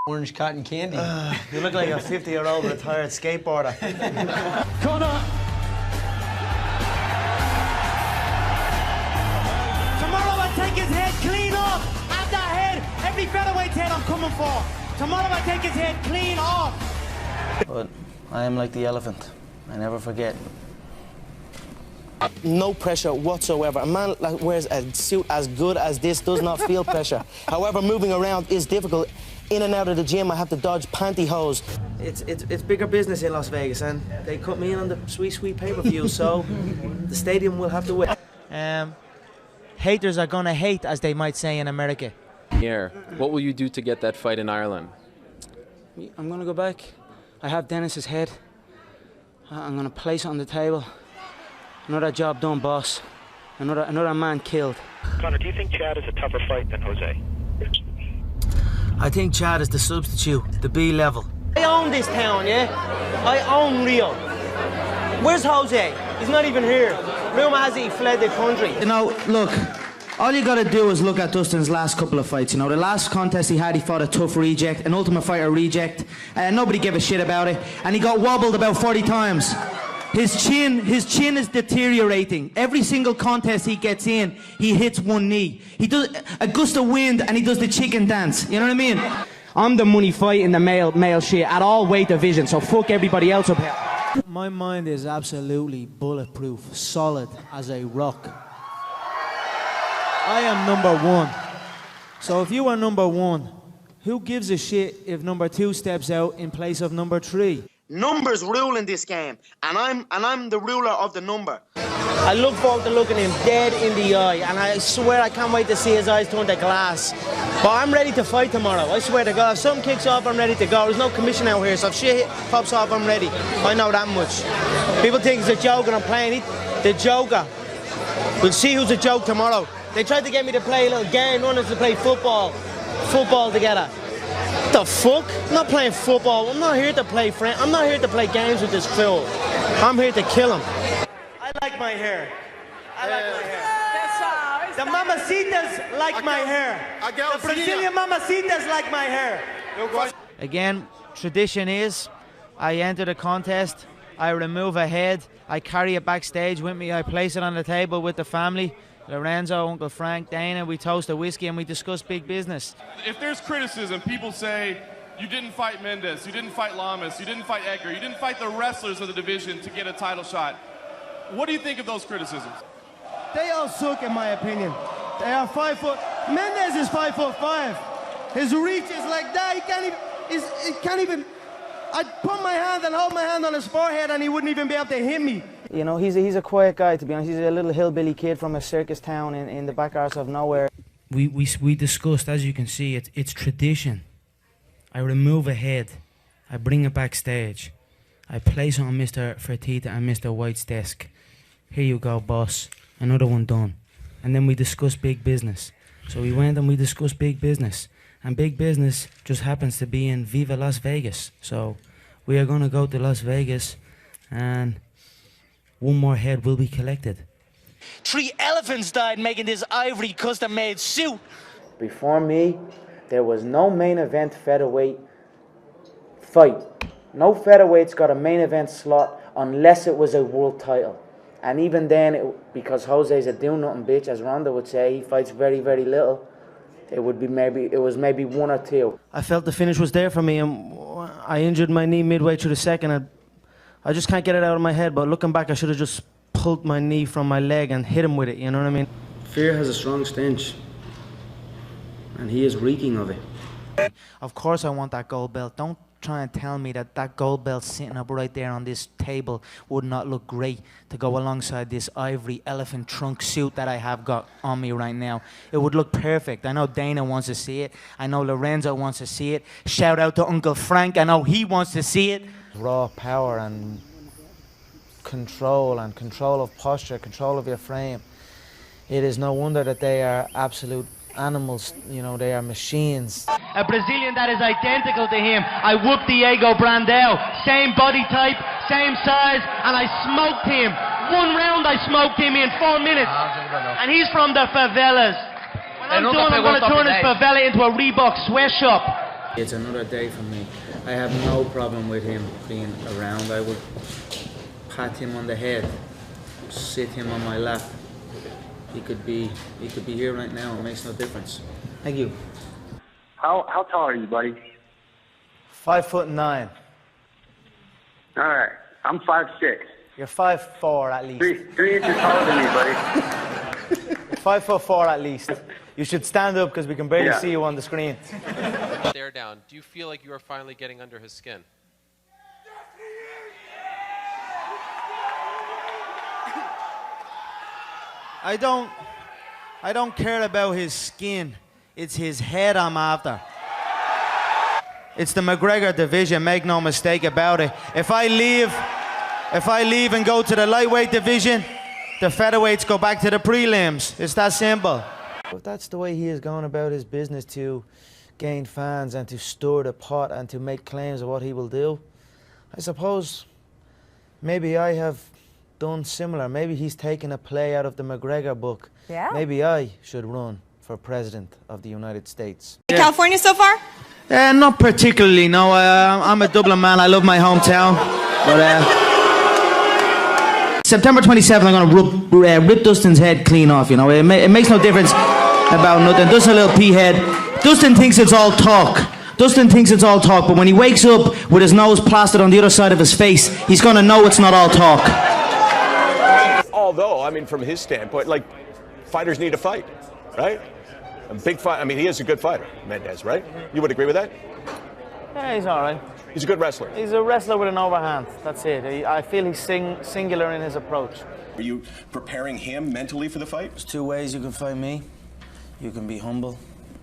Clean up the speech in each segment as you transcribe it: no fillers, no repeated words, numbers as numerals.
Orange cotton candy. You look like a 50-year-old retired skateboarder. Conor. Tomorrow I take his head clean off. Have that head. Every featherweight head I'm coming for. Tomorrow I take his head clean off. But I am like the elephant. I never forget. No pressure whatsoever. A man that wears a suit as good as this does not feel pressure. However, moving around is difficult. In and out of the gym, I have to dodge pantyhose. It's bigger business in Las Vegas, and they cut me in on the sweet pay-per-view, so the stadium will have to win. Haters are gonna hate, as they might say in America. Here, what will you do to get that fight in Ireland? I'm gonna go back. I have Dennis's head. I'm gonna place it on the table. Another job done, boss. Another man killed. Conor, do you think Chad is a tougher fight than Jose? I think Chad is the substitute, the B level. I own this town, yeah? I own Rio. Where's Jose? He's not even here. Rumour has it he fled the country. You know, look, all you gotta do is look at Dustin's last couple of fights. You know, the last contest he had, he fought a tough reject, an Ultimate Fighter reject. Nobody gave a shit about it, and he got wobbled about 40 times. His chin is deteriorating. Every single contest he gets in, he hits one knee. He does a gust of wind and he does the chicken dance. You know what I mean? I'm the money fight in the male shit at all weight divisions, so fuck everybody else up here. My mind is absolutely bulletproof, solid as a rock. I am number one. So if you are number one, who gives a shit if number two steps out in place of number three? Numbers rule in this game, and I'm the ruler of the number. I look forward to looking him dead in the eye, and I swear I can't wait to see his eyes turn to glass. But I'm ready to fight tomorrow, I swear to God. If something kicks off, I'm ready to go. There's no commission out here, so if shit pops off, I'm ready. I know that much. People think it's a joke and I'm playing it. The Joker. We'll see who's a joke tomorrow. They tried to get me to play a little game, wanted us to play football together. What the fuck? I'm not playing football. I'm not here to play friend. I'm not here to play games with this fool. I'm here to kill him. I like my hair. I like my hair. The mamacitas like my hair. The Brazilian mamacitas like my hair. Again, tradition is, I enter the contest, I remove a head, I carry it backstage with me, I place it on the table with the family. Lorenzo, Uncle Frank, Dana, we toast a whiskey and we discuss big business. If there's criticism, people say, you didn't fight Mendes, you didn't fight Lamas, you didn't fight Edgar, you didn't fight the wrestlers of the division to get a title shot. What do you think of those criticisms? They all suck in my opinion. They are 5 foot. Mendes is 5'5". His reach is like that. He can't even. I'd put my hand and hold my hand on his forehead and he wouldn't even be able to hit me. You know, he's a quiet guy, to be honest. He's a little hillbilly kid from a circus town in the back arse of nowhere. We discussed, as you can see, it's tradition. I remove a head, I bring it backstage, I place it on Mr. Fertitta and Mr. White's desk. Here you go, boss. Another one done. And then we discuss big business. So we went and we discussed big business. And big business just happens to be in Viva Las Vegas. So we are going to go to Las Vegas and one more head will be collected. 3 elephants died making this ivory custom-made suit. Before me, there was no main event featherweight fight. No featherweight's got a main event slot unless it was a world title. And even then, because Jose's a do-nothing bitch, as Ronda would say, he fights very, very little. It was maybe 1 or 2. I felt the finish was there for me, and I injured my knee midway through the second. I just can't get it out of my head, but looking back, I should have just pulled my knee from my leg and hit him with it, you know what I mean? Fear has a strong stench, and he is reeking of it. Of course I want that gold belt. Don't try and tell me that gold belt sitting up right there on this table would not look great to go alongside this ivory elephant trunk suit that I have got on me right now. It would look perfect. I know Dana wants to see it. I know Lorenzo wants to see it. Shout out to Uncle Frank. I know he wants to see it. Raw power and control of posture, control of your frame. It is no wonder that they are absolute animals, you know, they are machines. A Brazilian that is identical to him. I whooped Diego Brandão. Same body type, same size, and I smoked him. 1 round I smoked him in 4 minutes. And he's from the favelas. When I'm done, I'm going to turn his favela into a Reebok sweatshop. It's another day for me. I have no problem with him being around. I would pat him on the head, sit him on my lap. He could be here right now. It makes no difference. Thank you. How tall are you, buddy? 5'9". All right. I'm 5'6". You're 5'4" at least. 3 inches taller than me, buddy. 5'4" at least. You should stand up because we can barely Yeah. see you on the screen. Stare down. Do you feel like you are finally getting under his skin? I don't care about his skin. It's his head I'm after. It's the McGregor division, make no mistake about it. If I leave and go to the lightweight division, the featherweights go back to the prelims. It's that simple. If that's the way he is going about his business to gain fans and to stir the pot and to make claims of what he will do, I suppose maybe I have done similar. Maybe he's taken a play out of the McGregor book. Yeah. Maybe I should run for President of the United States. California so far? Not particularly, no. I'm a Dublin man. I love my hometown. But September 27th, I'm going to rip Dustin's head clean off, you know. It makes no difference about nothing. Dustin, a little pea head. Dustin thinks it's all talk. Dustin thinks it's all talk, but when he wakes up with his nose plastered on the other side of his face, he's going to know it's not all talk. Although, I mean, from his standpoint, like, fighters need to fight, right? A big fight. I mean, he is a good fighter, Mendez, right? You would agree with that? Yeah, he's all right. He's a good wrestler. He's a wrestler with an overhand. That's it. I feel he's singular in his approach. Are you preparing him mentally for the fight? There's two ways you can fight me. You can be humble,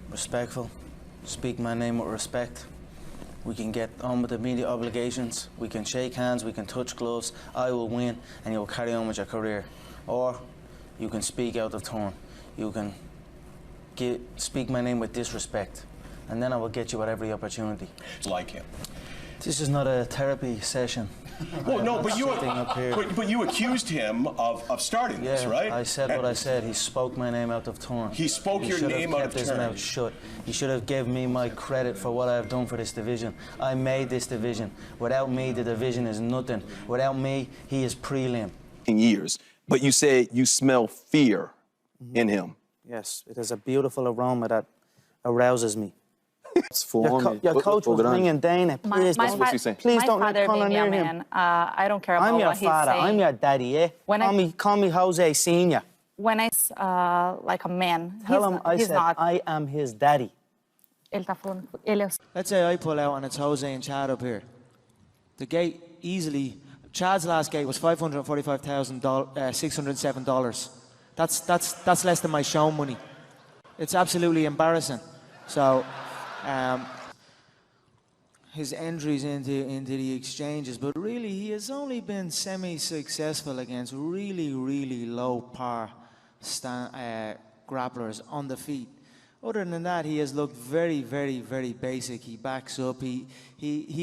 respectful, speak my name with respect. We can get on with immediate obligations. We can shake hands, we can touch gloves. I will win and you'll carry on with your career. Or you can speak out of turn. You can speak my name with disrespect. And then I will get you at every opportunity. Like him. This is not a therapy session. Well, no, but you accused him of starting this, right? I said what I said. He spoke my name out of turn. He spoke your name out of He should have kept his turn. mouth shut. He should have given me my credit for what I have done for this division. I made this division. Without me, the division is nothing. Without me, he is prelim. Years, but you say you smell fear in him. Yes, it is a beautiful aroma that arouses me. Your Your coach was ringing Dana. Please don't let Conor near him. I don't care about I'm your what he's father. saying. I'm your daddy, yeah? Call me Jose Senior. When I like a man, Tell him I he's said not. I am his daddy. Let's say I pull out and it's Jose and Chad up here. The gate easily, Chad's last gate was $607. That's less than my show money. It's absolutely embarrassing. So, his entries into the exchanges, but really he has only been semi-successful against really low par grapplers on the feet. Other than that, he has looked very basic. He backs up. He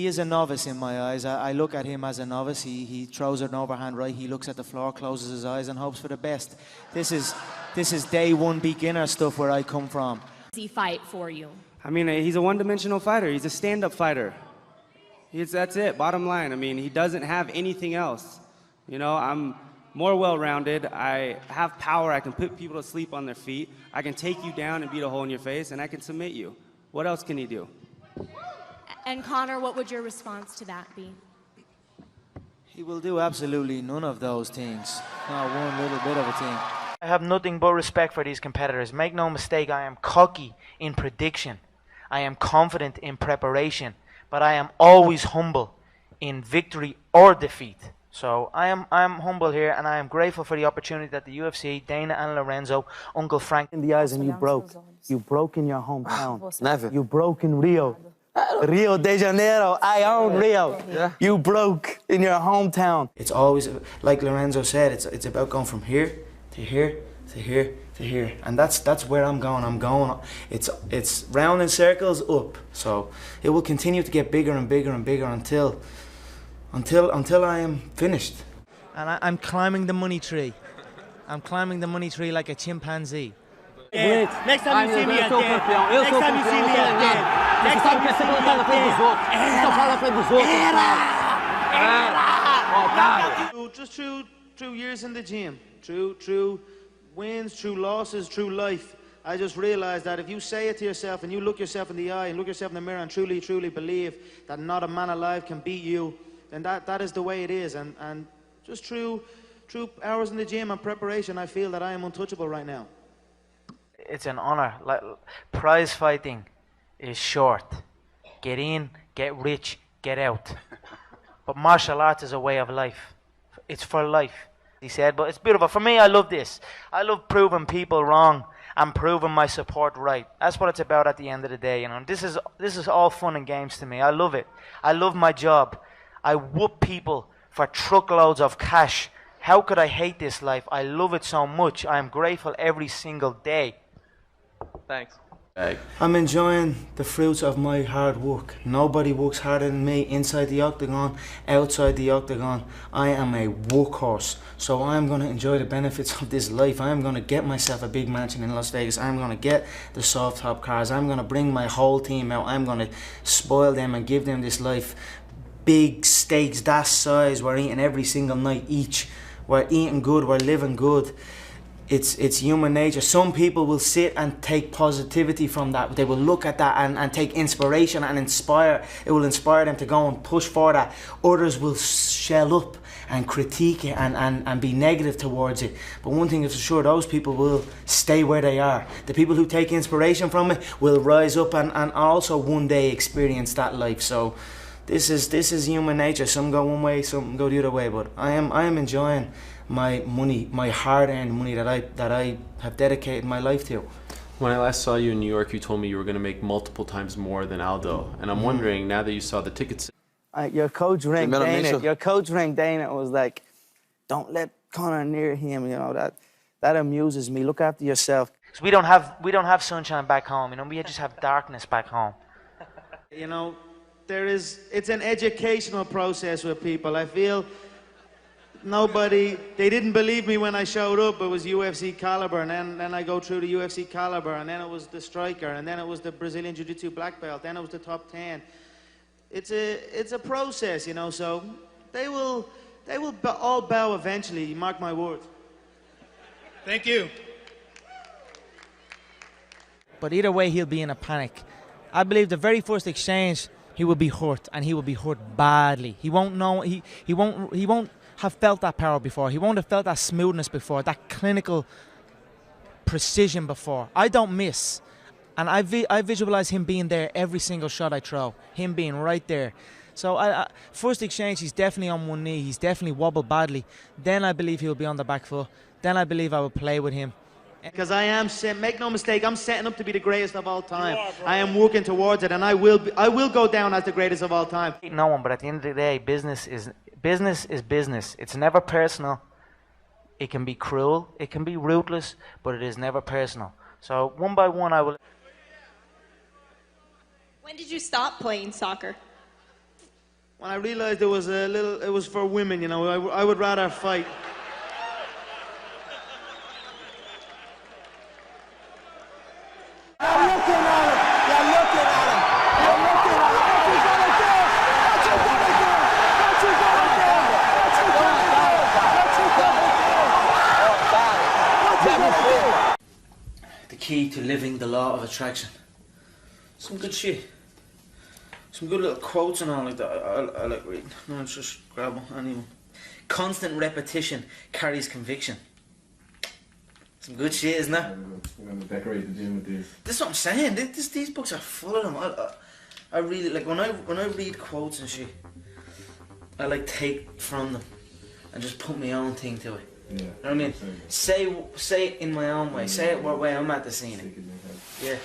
is a novice in my eyes. I look at him as a novice. He throws an overhand right. He looks at the floor, closes his eyes, and hopes for the best. This is day one beginner stuff where I come from. He fight for you? I mean, he's a one-dimensional fighter. He's a stand-up fighter. That's it, bottom line. I mean, he doesn't have anything else. You know, I'm more well-rounded. I have power. I can put people to sleep on their feet. I can take you down and beat a hole in your face, and I can submit you. What else can he do? And Conor, what would your response to that be? He will do absolutely none of those things. Not one little bit of a thing. I have nothing but respect for these competitors. Make no mistake, I am cocky in prediction. I am confident in preparation. But I am always humble in victory or defeat. So I am humble here, and I am grateful for the opportunity that the UFC, Dana and Lorenzo, Uncle Frank In the eyes, and you broke. You broke in your hometown. Never. You broke in Rio. Rio de Janeiro. I own Rio. Yeah. You broke in your hometown. It's always, like Lorenzo said, it's about going from here to here to here to here, and that's where I'm going. It's round in circles up. So it will continue to get bigger and bigger and bigger until I am finished. And I'm climbing the money tree. I'm climbing the money tree like a chimpanzee. Great. Next time you see me, I'm dead. Next time you see me, I'm dead. Next time you see me, I'm dead. Just through years in the gym, through wins, through losses, through life, I just realized that if you say it to yourself and you look yourself in the eye and look yourself in the mirror and truly believe that not a man alive can beat you, then that is the way it is. And just through hours in the gym and preparation, I feel that I am untouchable right now. It's an honor. Like, prize fighting is short. Get in, get rich, get out. But martial arts is a way of life. It's for life, he said. But it's beautiful. For me, I love this. I love proving people wrong and proving my support right. That's what it's about at the end of the day. You know, this is all fun and games to me. I love it. I love my job. I whoop people for truckloads of cash. How could I hate this life? I love it so much. I am grateful every single day. Thanks. I'm enjoying the fruits of my hard work. Nobody works harder than me inside the octagon, outside the octagon. I am a workhorse, so I'm going to enjoy the benefits of this life. I'm going to get myself a big mansion in Las Vegas. I'm going to get the soft top cars. I'm going to bring my whole team out. I'm going to spoil them and give them this life. Big steaks that size, we're eating every single night each. We're eating good, we're living good. It's human nature. Some people will sit and take positivity from that. They will look at that and take inspiration and inspire. It will inspire them to go and push for that. Others will shell up and critique it and be negative towards it. But one thing is for sure, those people will stay where they are. The people who take inspiration from it will rise up and also one day experience that life. So this is human nature. Some go one way, some go the other way. But I am enjoying my money, my hard-earned money that I have dedicated my life to. When I last saw you in New York, you told me you were going to make multiple times more than Aldo, and I'm wondering now that you saw the tickets. Your coach rang Dana. Your coach rang Dana and was like, "Don't let Conor near him." You know that amuses me. Look after yourself. Because we don't have sunshine back home. You know, we just have darkness back home. You know, it's an educational process with people. I feel they didn't believe me when I showed up. It was UFC caliber, and then I go through the UFC caliber, and then it was the striker, and then it was the Brazilian Jiu-Jitsu black belt, then it was the top 10. It's a process, you know. So they will all bow eventually. Mark my words. Thank you. But either way, he'll be in a panic. I believe the very first exchange, he will be hurt, and he will be hurt badly. He won't know. He won't have felt that power before. He won't have felt that smoothness before, that clinical precision before. I don't miss. And I visualize him being there every single shot I throw, him being right there. So first exchange, he's definitely on one knee. He's definitely wobbled badly. Then I believe he'll be on the back foot. Then I believe I will play with him. Because make no mistake, I'm setting up to be the greatest of all time. I am working towards it, and I will go down as the greatest of all time. No one, but at the end of the day, business is business. It's never personal. It can be cruel, it can be ruthless, but it is never personal. So one by one, I will. When did you stop playing soccer? When I realized it was for women, you know, I would rather fight. The key to living the law of attraction. Some good shit. Some good little quotes and all like that. I like reading. No, it's just grab one, anyone. Constant repetition carries conviction. Some good shit, isn't it? We're going to decorate the gym with these. This is what I'm saying. These books are full of them. I really like when I read quotes and shit. I like take from them and just put my own thing to it. Yeah. You know what I mean? Say it in my own way. Say it what way I'm at the scene. Yeah.